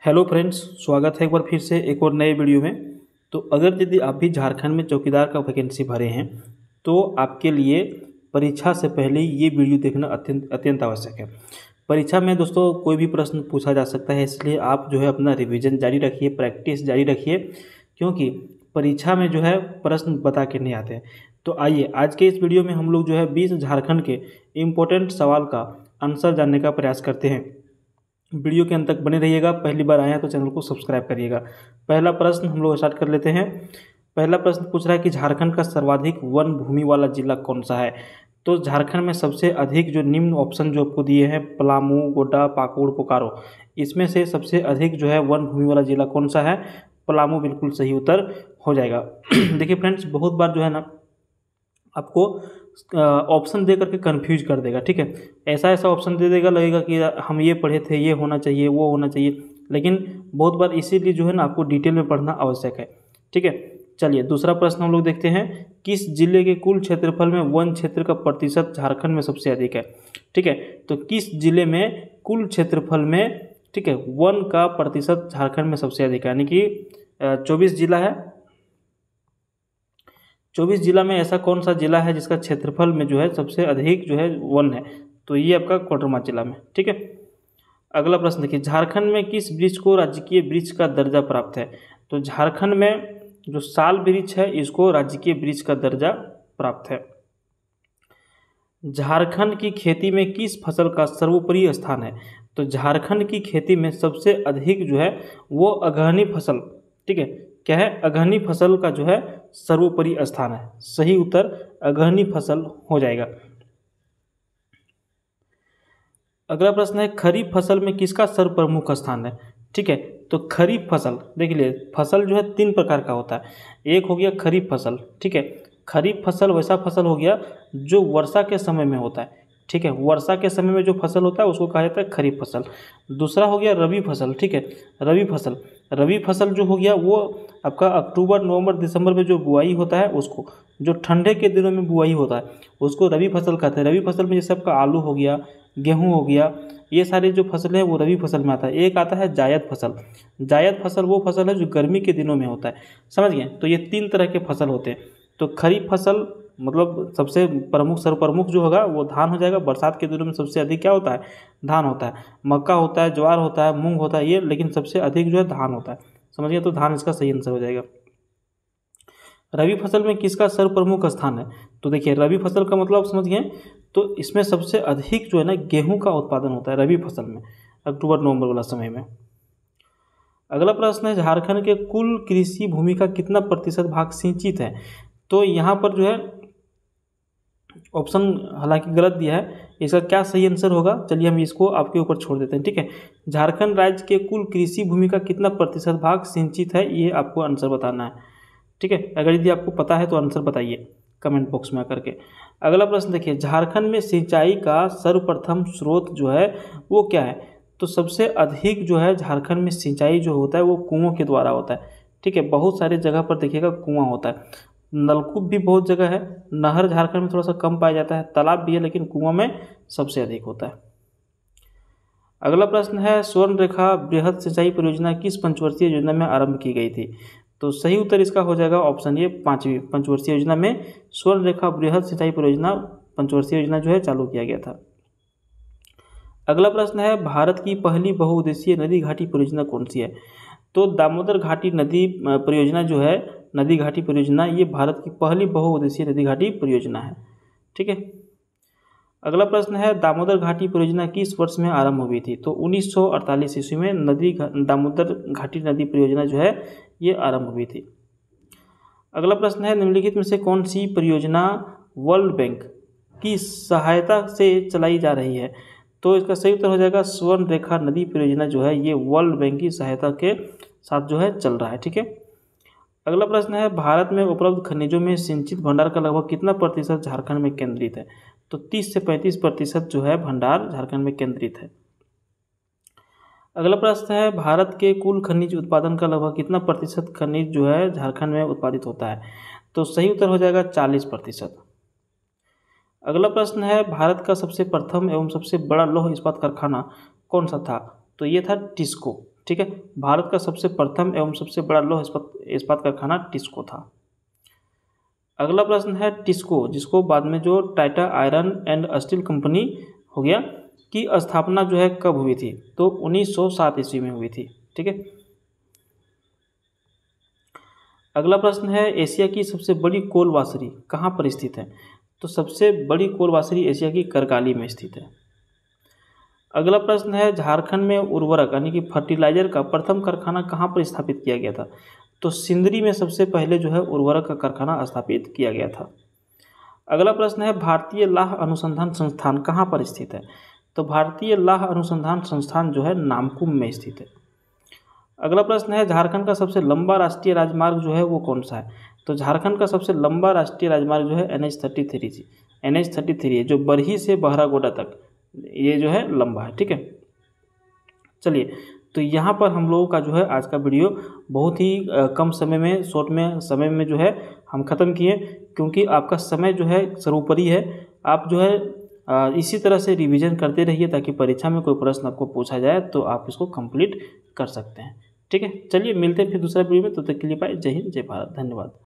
Hello friends, स्वागत है एक बार फिर से एक और नए वीडियो में। तो अगर यदि आप भी झारखंड में चौकीदार का वैकेंसी भरे हैं तो आपके लिए परीक्षा से पहले ये वीडियो देखना अत्यंत अत्यंत आवश्यक है। परीक्षा में दोस्तों कोई भी प्रश्न पूछा जा सकता है, इसलिए आप जो है अपना रिवीजन जारी रखिए, प्रैक्टिस जारी रखिए, क्योंकि परीक्षा में जो है प्रश्न बता के नहीं आते हैं। तो आइए आज के इस वीडियो में हम लोग जो है 20 झारखंड के इम्पोर्टेंट सवाल का आंसर जानने का प्रयास करते हैं। वीडियो के अंत तक बने रहिएगा। पहली बार आए हैं तो चैनल को सब्सक्राइब करिएगा। पहला प्रश्न हम लोग स्टार्ट कर लेते हैं। पहला प्रश्न पूछ रहा है कि झारखंड का सर्वाधिक वन भूमि वाला जिला कौन सा है। तो झारखंड में सबसे अधिक जो निम्न ऑप्शन जो आपको दिए हैं, पलामू, गोड्डा, पाकुड़, बोकारो, इसमें से सबसे अधिक जो है वन भूमि वाला जिला कौन सा है? पलामू बिल्कुल सही उत्तर हो जाएगा। देखिए फ्रेंड्स, बहुत बार जो है ना आपको ऑप्शन दे करके कंफ्यूज कर देगा। ठीक है, ऐसा ऐसा ऑप्शन दे देगा, लगेगा कि हम ये पढ़े थे, ये होना चाहिए, वो होना चाहिए, लेकिन बहुत बार इसीलिए जो है ना आपको डिटेल में पढ़ना आवश्यक है। ठीक है, चलिए दूसरा प्रश्न हम लोग देखते हैं। किस जिले के कुल क्षेत्रफल में वन क्षेत्र का प्रतिशत झारखंड में सबसे अधिक है? ठीक है, तो किस जिले में कुल क्षेत्रफल में, ठीक है, वन का प्रतिशत झारखंड में सबसे अधिक है? यानी कि 24 जिला है। 24 जिला में ऐसा कौन सा जिला है जिसका क्षेत्रफल में जो है सबसे अधिक जो है वन है? तो ये आपका कोडरमा जिला में। ठीक है, अगला प्रश्न देखिए, झारखंड में किस वृक्ष को राजकीय वृक्ष का दर्जा प्राप्त है? तो झारखंड में जो साल वृक्ष है इसको राजकीय वृक्ष का दर्जा प्राप्त है। झारखंड की खेती में किस फसल का सर्वोपरि स्थान है? तो झारखंड की खेती में सबसे अधिक जो है वो अगहनी फसल, ठीक है, क्या है? अगहनी फसल का जो है सर्वोपरि स्थान है। सही उत्तर अगहनी फसल हो जाएगा। अगला प्रश्न है, खरीफ फसल में किसका सर्वप्रमुख स्थान है? ठीक है, तो खरीफ फसल देख लिए, फसल जो है 3 प्रकार का होता है। एक हो गया खरीफ फसल, ठीक है, खरीफ फसल वैसा फसल हो गया जो वर्षा के समय में होता है। ठीक है, वर्षा के समय में जो फसल होता है उसको कहा जाता है खरीफ फसल। दूसरा हो गया रबी फसल। ठीक है, रबी फसल, रबी फसल जो हो गया वो आपका अक्टूबर, नवंबर, दिसंबर में जो बुआई होता है उसको, जो ठंडे के दिनों में बुआई होता है उसको रबी फसल कहते हैं। रबी फसल में जैसे आपका आलू हो गया, गेहूँ हो गया, ये सारी जो फसल है वो रबी फसल में आता है। एक आता है जायद फसल। जायद फसल वो फसल है जो गर्मी के दिनों में होता है। समझ गए? तो ये 3 तरह के फसल होते हैं। तो खरीफ फसल मतलब सबसे प्रमुख, सर्वप्रमुख जो होगा वो धान हो जाएगा। बरसात के दिनों में सबसे अधिक क्या होता है? धान होता है। मक्का होता है, ज्वार होता है, मूंग होता है, ये लेकिन सबसे अधिक जो है धान होता है। समझ गए? तो धान इसका सही आंसर हो जाएगा। रबी फसल में किसका सर्वप्रमुख स्थान है? तो देखिए रबी फसल का मतलब समझ गए, तो इसमें सबसे अधिक जो है ना गेहूं का उत्पादन होता है रबी फसल में, अक्टूबर नवंबर वाला समय में। अगला प्रश्न है, झारखंड के कुल कृषि भूमि का कितना प्रतिशत भाग सिंचित है? तो यहाँ पर जो है ऑप्शन हालांकि गलत दिया है, इसका क्या सही आंसर होगा चलिए हम इसको आपके ऊपर छोड़ देते हैं। ठीक है, झारखंड राज्य के कुल कृषि भूमि का कितना प्रतिशत भाग सिंचित है, ये आपको आंसर बताना है। ठीक है, अगर यदि आपको पता है तो आंसर बताइए कमेंट बॉक्स में आकर के। अगला प्रश्न देखिए, झारखंड में सिंचाई का सर्वप्रथम स्रोत जो है वो क्या है? तो सबसे अधिक जो है झारखंड में सिंचाई जो होता है वो कुओं के द्वारा होता है। ठीक है, बहुत सारे जगह पर देखिएगा कुआं होता है। नलकूप भी बहुत जगह है, नहर झारखंड में थोड़ा सा कम पाया जाता है, तालाब भी है, लेकिन कुआं में सबसे अधिक होता है। अगला प्रश्न है, स्वर्ण रेखा बृहद सिंचाई परियोजना किस पंचवर्षीय योजना में आरंभ की गई थी? तो सही उत्तर इसका हो जाएगा ऑप्शन ए, 5वीं पंचवर्षीय योजना में स्वर्ण रेखा बृहद सिंचाई परियोजना पंचवर्षीय योजना जो है चालू किया गया था। अगला प्रश्न है, भारत की पहली बहुउद्देशीय नदी घाटी परियोजना कौन सी है? तो दामोदर घाटी नदी परियोजना जो है, नदी घाटी परियोजना, ये भारत की पहली बहुउद्देशीय नदी घाटी परियोजना है। ठीक है, अगला प्रश्न है, दामोदर घाटी परियोजना किस वर्ष में आरंभ हुई थी? तो 1948 ईस्वी में दामोदर घाटी नदी परियोजना जो है ये आरंभ हुई थी। अगला प्रश्न है, निम्नलिखित में से कौन सी परियोजना वर्ल्ड बैंक की सहायता से चलाई जा रही है? तो इसका सही उत्तर हो जाएगा स्वर्ण रेखा नदी परियोजना जो है ये वर्ल्ड बैंक की सहायता के साथ जो है चल रहा है। ठीक है, अगला प्रश्न है, भारत में उपलब्ध खनिजों में सिंचित भंडार का लगभग कितना प्रतिशत झारखंड में केंद्रित है? तो 30 से 35% जो है भंडार झारखंड में केंद्रित है। अगला प्रश्न है, भारत के कुल खनिज उत्पादन का लगभग कितना प्रतिशत खनिज जो है झारखंड में उत्पादित होता है? तो सही उत्तर हो जाएगा 40%। अगला प्रश्न है, भारत का सबसे प्रथम एवं सबसे बड़ा लौह इस्पात कारखाना कौन सा था? तो ये था टिस्को। ठीक है। भारत का सबसे प्रथम एवं सबसे बड़ा लौह इस्पात कारखाना टिस्को था। अगला प्रश्न है टिस्को, जिसको बाद में जो Tata iron and steel company हो गया, की स्थापना जो है कब हुई थी? तो 1907 ईस्वी में हुई थी, ठीक है। अगला प्रश्न है एशिया की सबसे बड़ी कोल वाशरी कहाँ पर स्थित है? तो सबसे बड़ी कोल वाशरी एशिया की करगाली में स्थित है। अगला प्रश्न है झारखंड में उर्वरक यानी कि फर्टिलाइजर का प्रथम कारखाना कहाँ पर स्थापित किया गया था? तो सिंदरी में सबसे पहले जो है उर्वरक का कारखाना स्थापित किया गया था। अगला प्रश्न है भारतीय लाह अनुसंधान संस्थान कहाँ पर स्थित है? तो भारतीय लाह अनुसंधान संस्थान जो है नामकुम में स्थित है। अगला प्रश्न है झारखंड का सबसे लंबा राष्ट्रीय राजमार्ग जो है वो कौन सा है? तो झारखंड का सबसे लंबा राष्ट्रीय राजमार्ग जो है NH-33 जी, NH-33 है, जो बरही से बहरागोड़ा तक ये जो है लंबा है, ठीक है। चलिए, तो यहाँ पर हम लोगों का जो है आज का वीडियो बहुत ही कम समय में, शॉर्ट में समय में जो है हम ख़त्म किए, क्योंकि आपका समय जो है सर्वोपरि है। आप जो है इसी तरह से रिवीजन करते रहिए ताकि परीक्षा में कोई प्रश्न आपको पूछा जाए तो आप इसको कंप्लीट कर सकते हैं, ठीक है। चलिए मिलते हैं फिर दूसरा वीडियो में, तब तक के लिए बाय। जय हिंद, जय भारत, धन्यवाद।